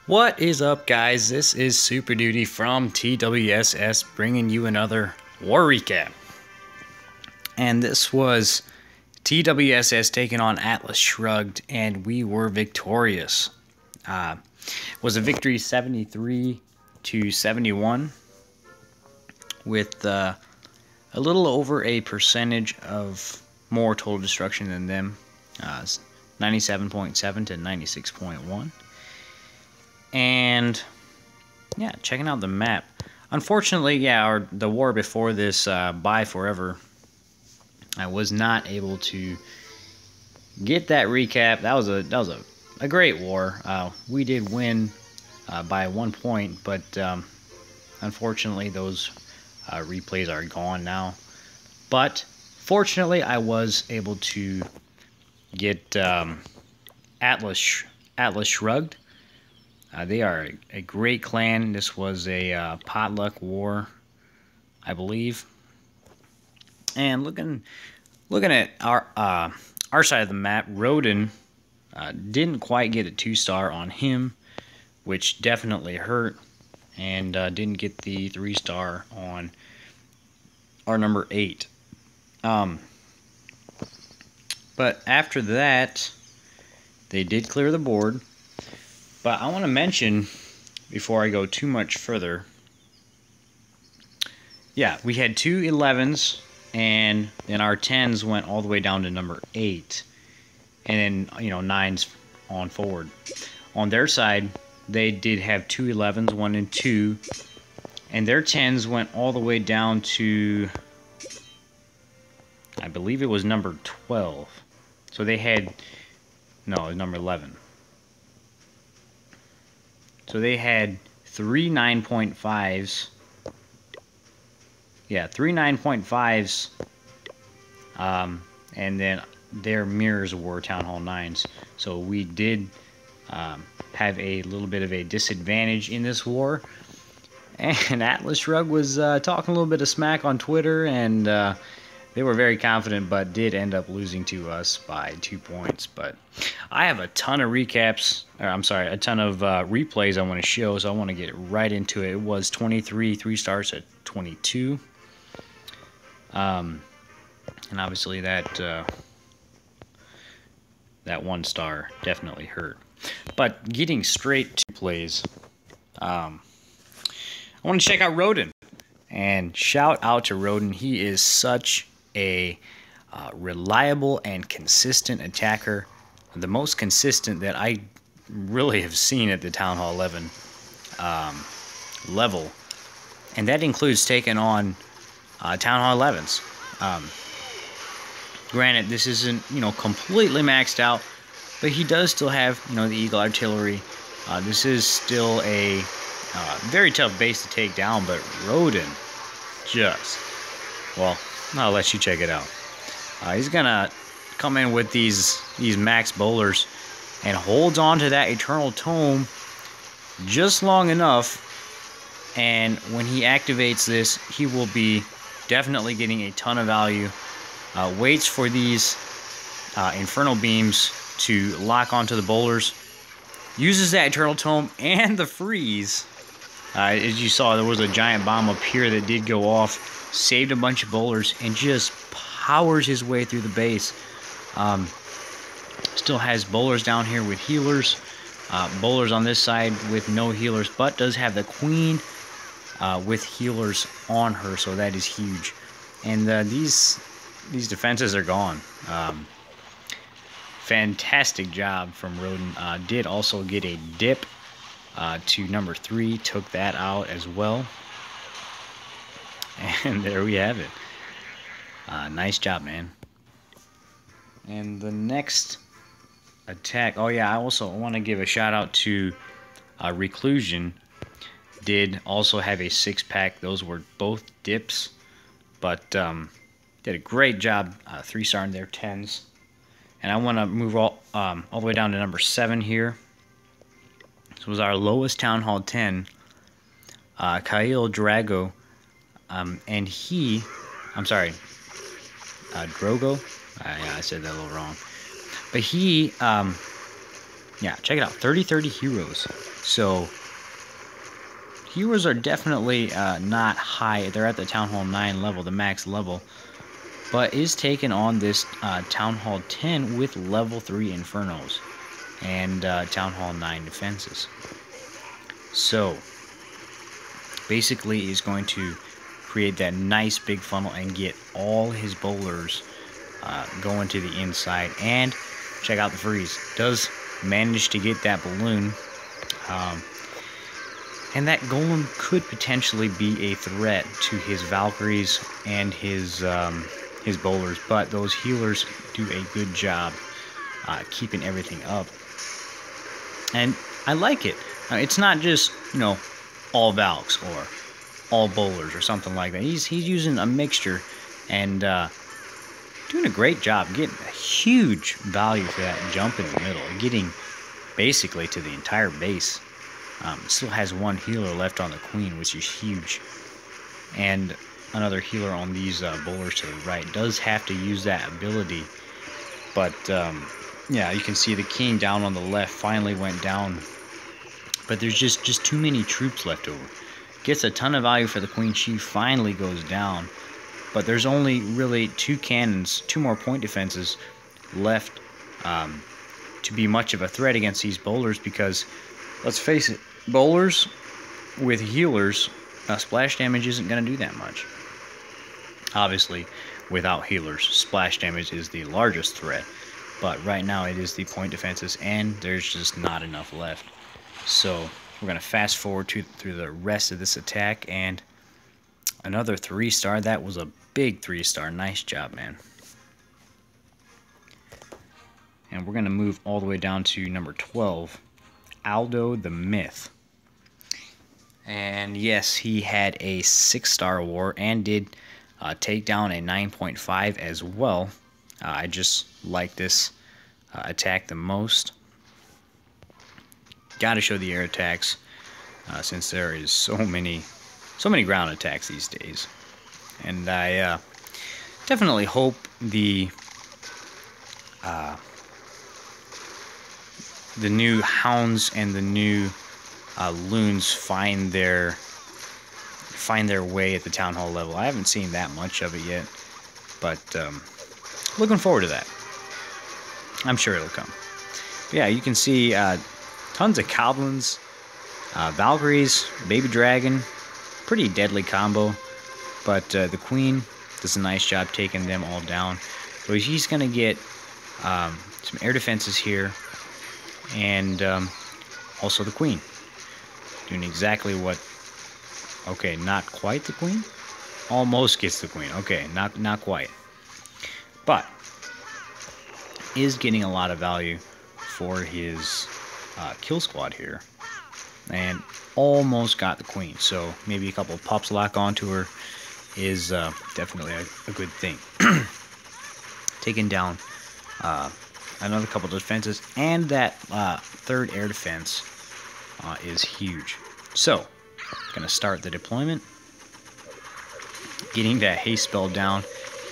What is up, guys? This is Super Duty from TWSS bringing you another war recap. And this was TWSS taking on Atlas Shrugged, and we were victorious. Was a victory 73-71 with a little over a percentage of more total destruction than them. 97.7 to 96.1. And yeah, checking out the map. Unfortunately, yeah, the war before this, Bye Forever, I was not able to get that recap. That was a great war. We did win by 1 point, but unfortunately those replays are gone now. But fortunately, I was able to get Atlas Shrugged. They are a great clan. This was a Potluck War, I believe. And looking at our side of the map, Rodin didn't quite get a 2-star on him, which definitely hurt, and didn't get the 3-star on our number 8. But after that, they did clear the board. But I want to mention, before I go too much further, yeah, we had 2 11s, and then our 10s went all the way down to number 8. And then, 9s on forward. On their side, they did have 2 11s, 1 and 2, and their 10s went all the way down to, I believe it was number 12. So they had, no, it was number 11. So they had 3 9.5s. Yeah, 3 9.5s. And then their mirrors were Town Hall 9s. So we did have a little bit of a disadvantage in this war. And Atlas Shrugged was talking a little bit of smack on Twitter, and they were very confident, but did end up losing to us by 2 points. But I have a ton of recaps, or I'm sorry, a ton of replays I want to show, so I want to get right into it. It was 23 3-stars at 22. And obviously that 1-star definitely hurt. But getting straight to plays, I want to check out Rodin. And shout out to Rodin. He is such a reliable and consistent attacker, the most consistent that I really have seen at the Town Hall 11 level, and that includes taking on Town Hall 11s. Granted, this isn't completely maxed out, but he does still have the Eagle Artillery. This is still a very tough base to take down, but Rodin just, well, I'll let you check it out. He's gonna come in with these max bowlers and holds on to that Eternal Tome just long enough, and when he activates this, he will be definitely getting a ton of value. Waits for these Infernal Beams to lock onto the bowlers, uses that Eternal Tome and the freeze. As you saw, there was a giant bomb up here that did go off, saved a bunch of bowlers, and just powers his way through the base. Still has bowlers down here with healers, bowlers on this side with no healers, but does have the Queen with healers on her, so that is huge. And these defenses are gone. Fantastic job from Rodin. Did also get a dip to number 3, took that out as well. And there we have it. Nice job, man. And the next attack, oh yeah, I also want to give a shout out to Reclusion. Did also have a 6-pack. Those were both dips, but did a great job 3-star in their 10s. And I want to move all the way down to number 7 here. This was our lowest Town Hall 10. Kyle Drogo. And he, I'm sorry, Drogo. Yeah, I said that a little wrong. But he, yeah, check it out, 30-30 heroes. So heroes are definitely not high. They're at the Town Hall 9 level, the max level, but is taking on this Town Hall 10 with level 3 Infernos and Town Hall 9 defenses. So basically he's going to create that nice big funnel and get all his bowlers going to the inside. And check out the freeze. Does manage to get that balloon. And that golem could potentially be a threat to his Valkyries and his bowlers, but those healers do a good job keeping everything up. And I like it. It's not just, you know, all Valks or all bowlers or something like that. He's using a mixture and doing a great job getting a huge value for that jump in the middle, getting basically to the entire base. Still has one healer left on the queen, which is huge, and another healer on these bowlers to the right. Does have to use that ability, but yeah, you can see the king down on the left finally went down, but there's just too many troops left over. Gets a ton of value for the queen. She finally goes down, but there's only really 2 cannons, 2 more point defenses left to be much of a threat against these bowlers, because let's face it, bowlers with healers, splash damage isn't going to do that much. Obviously, without healers, splash damage is the largest threat, but right now it is the point defenses, and there's just not enough left. So we're going to fast forward through the rest of this attack, and another 3-star. That was a big 3-star. Nice job, man. And we're going to move all the way down to number 12, Aldo the Myth. And yes, he had a 6-star war and did take down a 9.5 as well. I just like this attack the most. Gotta show the air attacks since there is so many ground attacks these days. And I definitely hope the new hounds and the new loons find their way at the town hall level. I haven't seen that much of it yet, but looking forward to that. I'm sure it'll come. But yeah, you can see tons of goblins, Valkyries, baby dragon, pretty deadly combo. But the queen does a nice job taking them all down. So he's gonna get some air defenses here. And also the queen doing exactly what, okay, not quite the queen, almost gets the queen. Okay, not quite, but is getting a lot of value for his kill squad here, and almost got the queen. So maybe a couple of pups lock onto her is definitely a good thing. Taking down another couple of defenses, and that 3rd air defense is huge. So, gonna start the deployment, getting that haste spell down,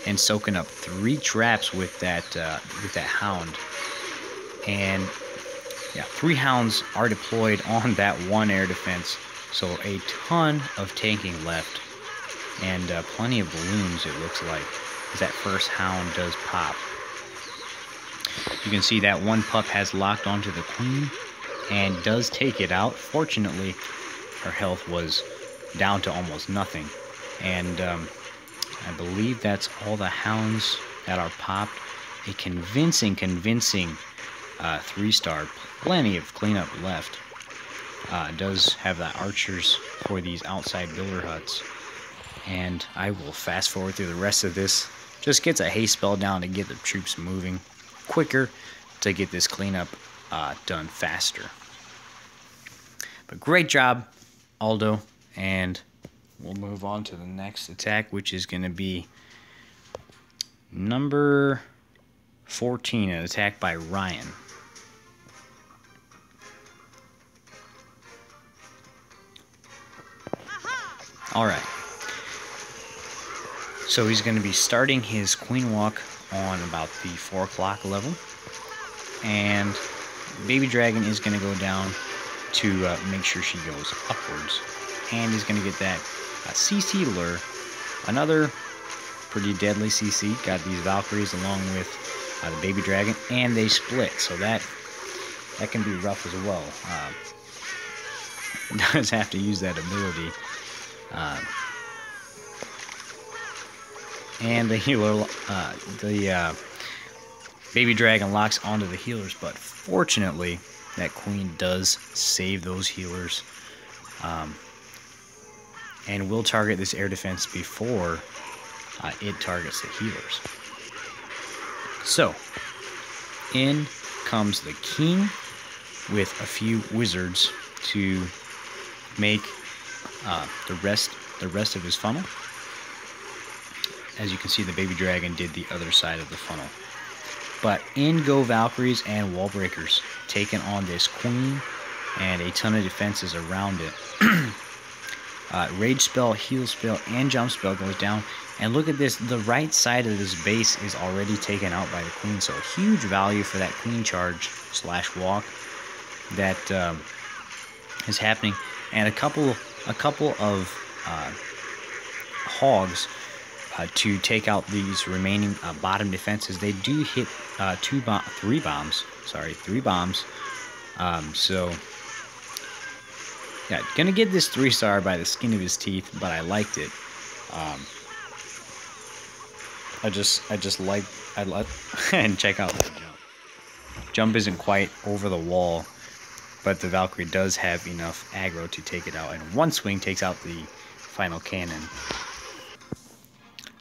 and soaking up 3 traps with that hound. And yeah, 3 hounds are deployed on that 1 air defense, so a ton of tanking left, and plenty of balloons. It looks like, as that first hound does pop. You can see that 1 pup has locked onto the queen and does take it out. Fortunately, her health was down to almost nothing. And I believe that's all the hounds that are popped. A convincing 3-star. Plenty of cleanup left. Does have the archers for these outside builder huts. And I will fast forward through the rest of this. Just gets a haste spell down to get the troops moving quicker, to get this cleanup done faster. But great job, Aldo, and we'll move on to the next attack, which is going to be number 14, an attack by Ryan. Alright, so he's going to be starting his queen walk on about the 4 o'clock level, and baby dragon is going to go down to make sure she goes upwards. And he's going to get that CC lure. Another pretty deadly CC. Got these Valkyries along with the baby dragon, and they split, so that can be rough as well. Does have to use that ability. And the healer, the baby dragon locks onto the healers, but fortunately that queen does save those healers, and will target this air defense before it targets the healers. So in comes the king with a few wizards to make the rest of his funnel. As you can see, the baby dragon did the other side of the funnel. But in go Valkyries and wall breakers, taking on this queen and a ton of defenses around it. Rage spell, heal spell, and jump spell goes down. And look at this, the right side of this base is already taken out by the queen. So huge value for that queen charge / walk that is happening. And a couple of hogs to take out these remaining bottom defenses. They do hit 3 bombs. So yeah, gonna get this 3-star by the skin of his teeth, but I liked it. I like and check out the jump. Jump isn't quite over the wall, but the Valkyrie does have enough aggro to take it out, and one swing takes out the final cannon.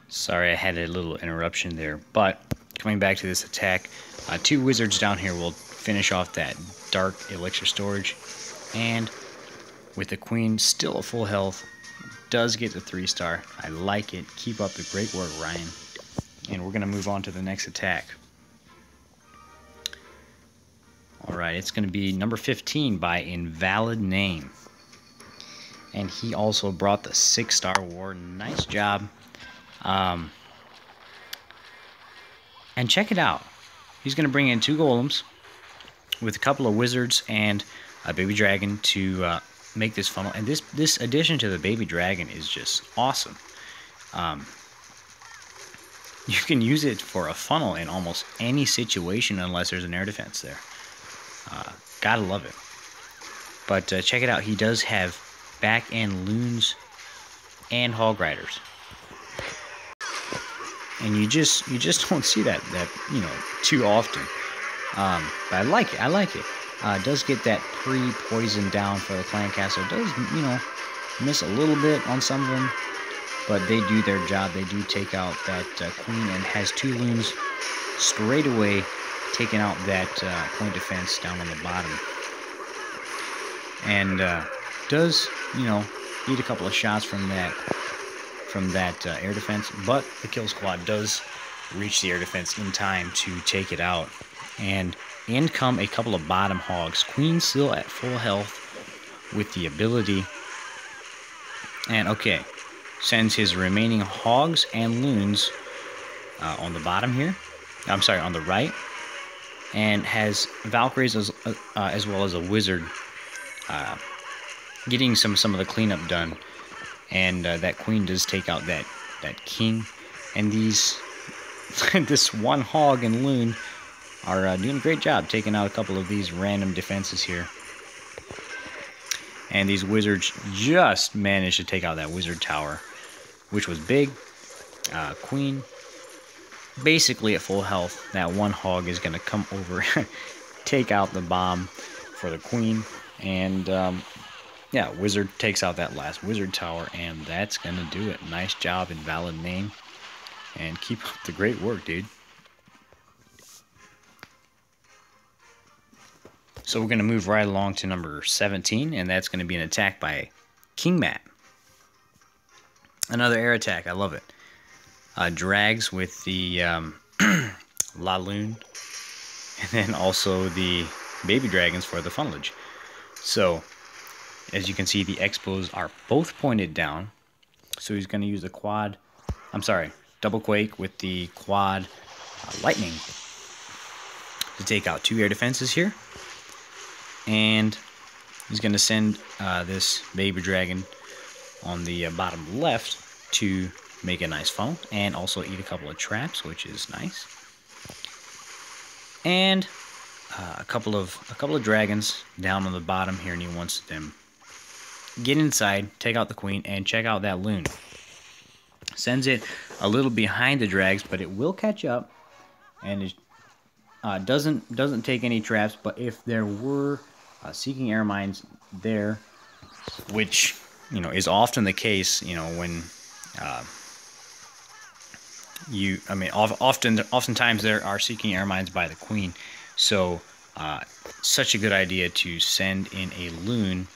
Sorry, I had a little interruption there, but coming back to this attack, 2 wizards down here will finish off that dark elixir storage, and with the queen still at full health, does get the 3-star. I like it. Keep up the great work, Ryan. And we're going to move on to the next attack. Alright, it's going to be number 15 by InvalidName. And he also brought the 6-star war. Nice job. And check it out. He's going to bring in 2 golems with a couple of wizards and a baby dragon to make this funnel. And this addition to the baby dragon is just awesome. You can use it for a funnel in almost any situation unless there's an air defense there. Gotta love it. But check it out. He does have back end loons and hog riders. And you just don't see that too often. But I like it. Does get that pre-poison down for the clan castle. Does miss a little bit on some of them, but they do their job. They do take out that queen, and has 2 loons straight away, taking out that point defense down on the bottom. And does eat a couple of shots from that air defense, but the kill squad does reach the air defense in time to take it out. And in come a couple of bottom hogs. Queen still at full health with the ability. And okay, sends his remaining hogs and loons on the bottom here. I'm sorry, on the right. And has Valkyries as well as a wizard getting some of the cleanup done. And that queen does take out that king. And these this one hog and loon are doing a great job taking out a couple of these random defenses here. And these wizards just managed to take out that wizard tower, which was big. Queen basically at full health. That one hog is going to come over, take out the bomb for the queen. And yeah, wizard takes out that last wizard tower, and that's going to do it. Nice job, InvalidName. And keep up the great work, dude. So we're going to move right along to number 17, and that's going to be an attack by King Matt. Another air attack. I love it. Drags with the La Lune, and then also the baby dragons for the funnelage. So, as you can see, the expos are both pointed down. So he's going to use the double quake with the quad lightning to take out 2 air defenses here. And He's going to send this baby dragon on the bottom left to make a nice funnel and also eat a couple of traps, which is nice. And a couple of dragons down on the bottom here, and he wants them get inside, take out the queen, and check out that loon. Sends it a little behind the drags, but it will catch up, and it doesn't take any traps. But if there were seeking air mines there, which is often the case, when oftentimes there are seeking air mines by the queen, so such a good idea to send in a loon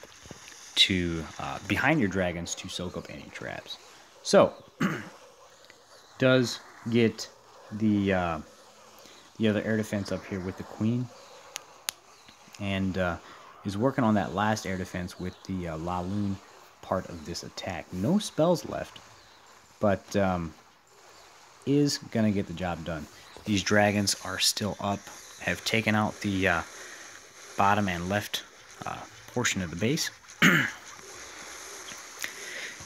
to behind your dragons to soak up any traps. So does get the other air defense up here with the queen, and is working on that last air defense with the La Lune part of this attack. No spells left, but is gonna get the job done. These dragons are still up, have taken out the bottom and left portion of the base.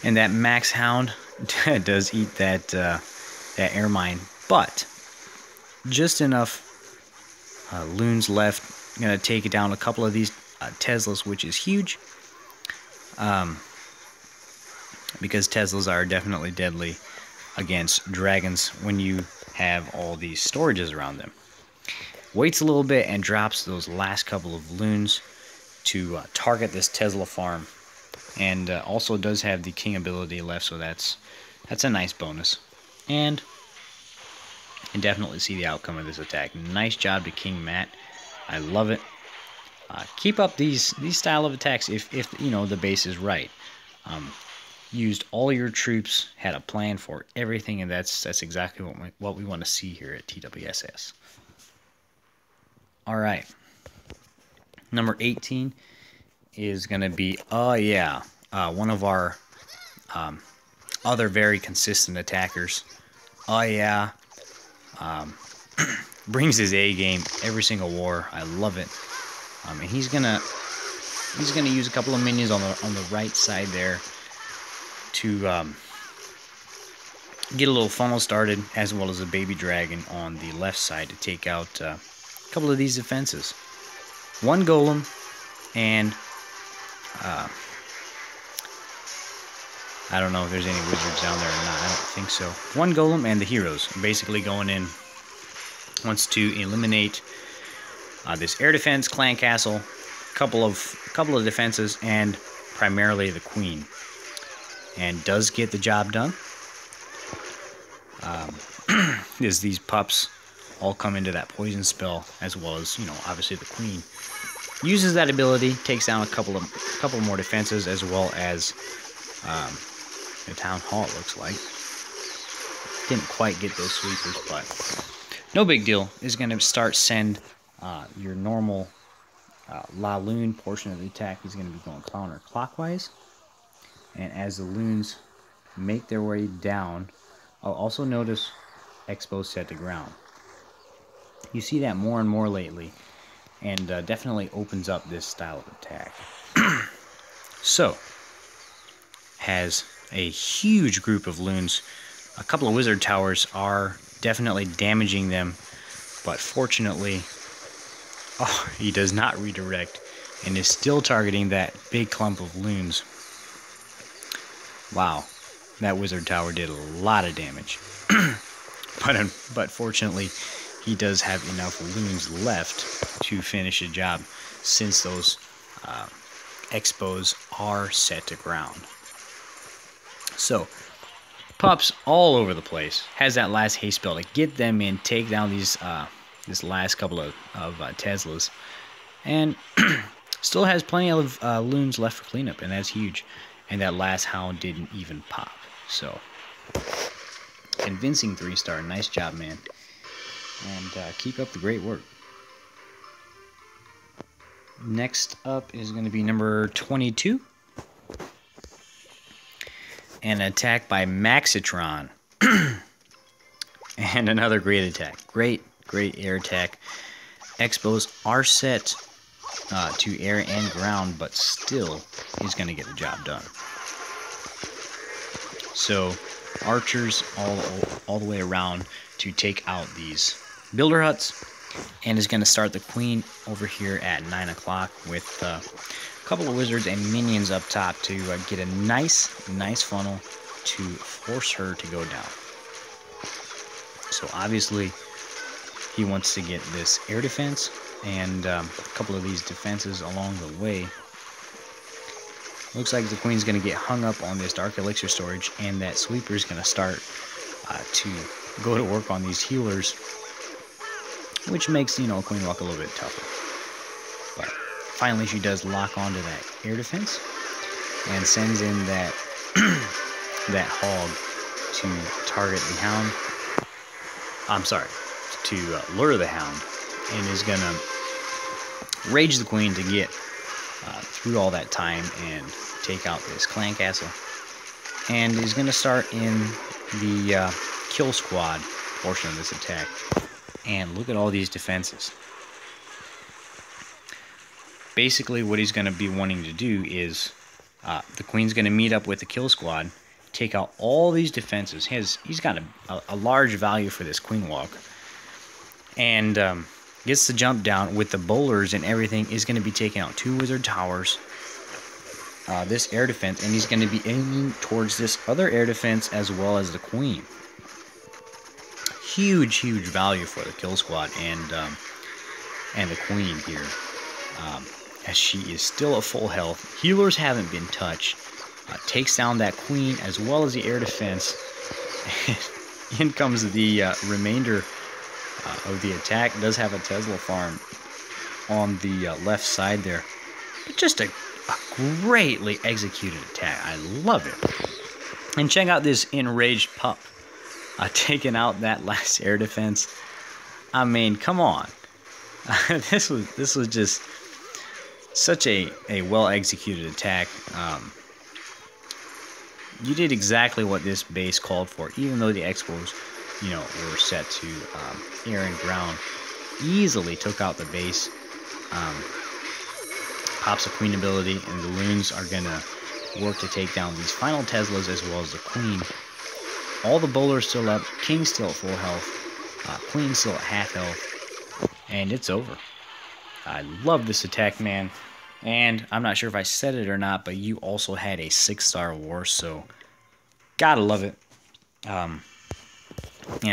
And that Max Hound does eat that air mine, but just enough loons left. Gonna take it down a couple of these Teslas, which is huge, because Teslas are definitely deadly against dragons when you have all these storages around them. Waits a little bit and drops those last couple of loons to target this Tesla farm, and also does have the king ability left, so that's a nice bonus. And you can definitely see the outcome of this attack. Nice job to King Matt. I love it. Keep up these style of attacks if the base is right. Used all your troops, had a plan for everything, and that's exactly what we want to see here at TWSS. All right, number 18 is going to be one of our other very consistent attackers. Brings his A game every single war. I love it. And he's gonna use a couple of minions on the right side there to get a little funnel started, as well as a baby dragon on the left side to take out a couple of these defenses. One golem and I don't know if there's any wizards down there or not. I don't think so. One golem and the heroes basically going in. Wants to eliminate this air defense, clan castle, couple of defenses, and primarily the queen. And does get the job done. As these pups all come into that poison spell, as well as obviously the queen uses that ability, takes down a couple more defenses, as well as the town hall. It looks like didn't quite get those sweepers, but no big deal. Is going to send your normal La Lune portion of the attack is going to be going counterclockwise. And as the loons make their way down, I'll also notice Expo set to ground. You see that more and more lately, and definitely opens up this style of attack. So, has a huge group of loons. A couple of wizard towers are definitely damaging them, but fortunately, he does not redirect and is still targeting that big clump of loons. Wow, that wizard tower did a lot of damage. but fortunately, he does have enough loons left to finish the job, since those expos are set to ground. So, pups all over the place. Has that last haste spell to get them in, take down these this last couple of Teslas, and still has plenty of loons left for cleanup, and that's huge. And that last hound didn't even pop. So, convincing 3-star. Nice job, man. And keep up the great work. Next up is going to be number 22. An attack by Maccitron. And another great attack. Great air attack. Expos are set to air and ground, but still is going to get the job done. So archers all the way around to take out these builder huts, and is going to start the queen over here at 9 o'clock with a couple of wizards and minions up top to get a nice funnel to force her to go down. So obviously he wants to get this air defense and a couple of these defenses along the way. Looks like the queen's going to get hung up on this dark elixir storage, and that sweeper is going to start to go to work on these healers, which makes, you know, queen walk a little bit tougher. But finally she does lock onto that air defense and sends in that that hog to target the hound. I'm sorry, to lure the hound, and is going to rage the queen to get through all that time and take out this clan castle. And is going to start in the kill squad portion of this attack. And look at all these defenses. Basically what he's going to be wanting to do is the queen's going to meet up with the kill squad, take out all these defenses. He's got a large value for this queen walk, and gets the jump down with the bowlers and everything. Is going to be taking out 2 wizard towers, this air defense, and he's going to be aiming towards this other air defense as well as the queen. Huge value for the kill squad and the queen here, as she is still at full health. Healers haven't been touched. Takes down that queen as well as the air defense. In comes the remainder of the attack. Does have a Tesla farm on the left side there, but just a greatly executed attack. I love it. And check out this enraged pup taking out that last air defense. I mean, come on. This was just such a well executed attack. You did exactly what this base called for, even though the expos, you know, were set to air and ground. Easily took out the base. Pops a queen ability, and the loons are gonna work to take down these final Teslas as well as the queen. All the bowlers still up, king still at full health, queen still at half health, and it's over. I love this attack, man. And I'm not sure if I said it or not, but you also had a 6-star war, so gotta love it. And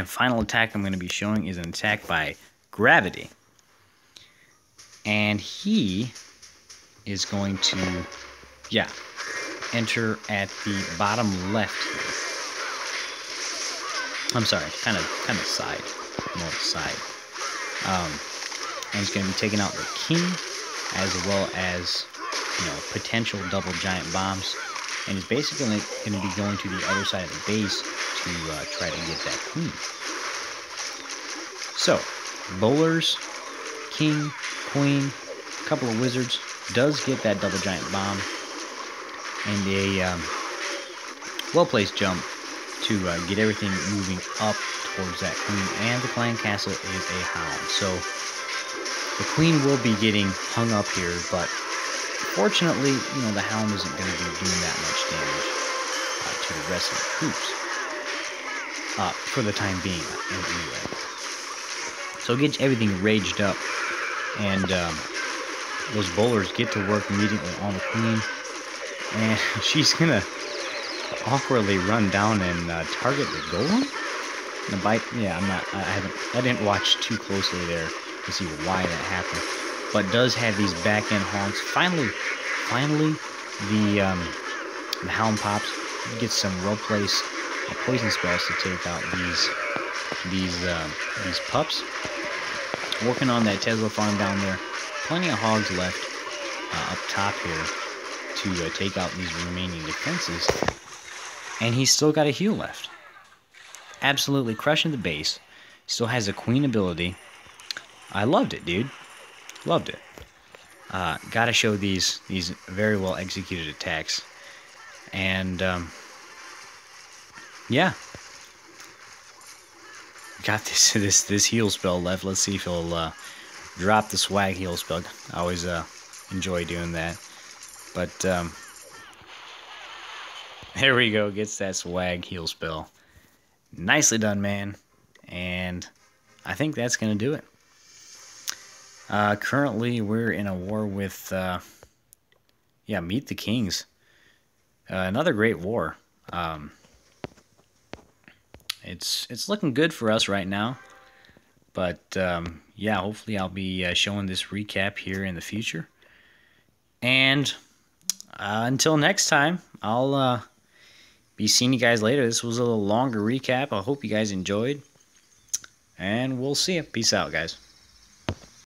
final attack I'm going to be showing is an attack by Gravity. And he is going to, enter at the bottom left here. I'm sorry, kind of side, more side. And he's going to be taking out the king, as well as, you know, potential double giant bombs, and he's basically going to be going to the other side of the base to try to get that queen. So, bowlers, king, queen, a couple of wizards, does get that double giant bomb, and a well-placed jump to get everything moving up towards that queen, and the clan castle is a hound. So the queen will be getting hung up here, but fortunately, you know, the hound isn't going to be doing that much damage to the rest of the troops for the time being, anyway. So it gets everything raged up, and those bowlers get to work immediately on the queen, and she's going to awkwardly run down and target the golem. The bite, I didn't watch too closely there to see why that happened, but does have these back end honks. Finally, the hound pops, gets some well placed poison spells to take out these pups. Working on that Tesla farm down there. Plenty of hogs left up top here to take out these remaining defenses, and he's still got a heal left. Absolutely crushing the base. Still has a queen ability. I loved it, dude. Loved it. Gotta show these very well executed attacks. And yeah. Got this heal spell left. Let's see if he'll drop the swag heal spell. I always enjoy doing that. But there we go. Gets that swag heal spell. Nicely done, man. And I think that's going to do it. Currently, we're in a war with, Meet the Kings. Another great war. It's looking good for us right now. But, hopefully I'll be showing this recap here in the future. And until next time, I'll be seeing you guys later. This was a little longer recap. I hope you guys enjoyed. And we'll see you. Peace out, guys.